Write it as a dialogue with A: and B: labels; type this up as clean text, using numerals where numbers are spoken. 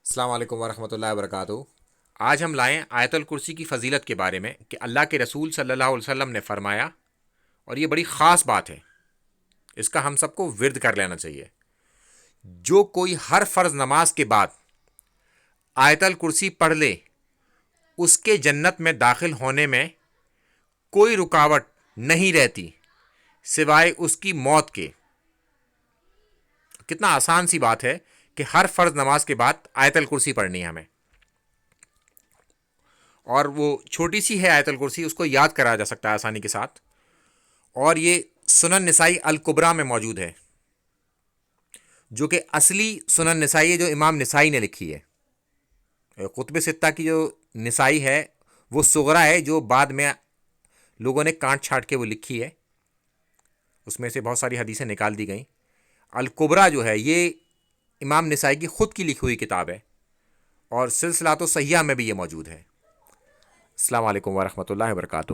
A: السلام علیکم ورحمۃ اللہ وبرکاتہ۔ آج ہم لائیں آیت الکرسی کی فضیلت کے بارے میں کہ اللہ کے رسول صلی اللہ علیہ وسلم نے فرمایا، اور یہ بڑی خاص بات ہے، اس کا ہم سب کو ورد کر لینا چاہیے۔ جو کوئی ہر فرض نماز کے بعد آیت الکرسی پڑھ لے، اس کے جنت میں داخل ہونے میں کوئی رکاوٹ نہیں رہتی سوائے اس کی موت کے۔ کتنا آسان سی بات ہے کہ ہر فرض نماز کے بعد آیت الکرسی پڑھنی ہے ہمیں، اور وہ چھوٹی سی ہے آیت الکرسی، اس کو یاد کرایا جا سکتا ہے آسانی کے ساتھ، اور یہ سنن نسائی الکبریٰ میں موجود ہے، جو کہ اصلی سنن نسائی ہے جو امام نسائی نے لکھی ہے۔ کتب ستہ کی جو نسائی ہے وہ صغریٰ ہے، جو بعد میں لوگوں نے کانٹ چھانٹ کے وہ لکھی ہے، اس میں سے بہت ساری حدیثیں نکال دی گئیں۔ الکبریٰ جو ہے یہ امام نسائی کی خود کی لکھی ہوئی کتاب ہے، اور سلسلہ تو صحیحہ میں بھی یہ موجود ہے۔ السلام علیکم ورحمۃ اللہ وبرکاتہ۔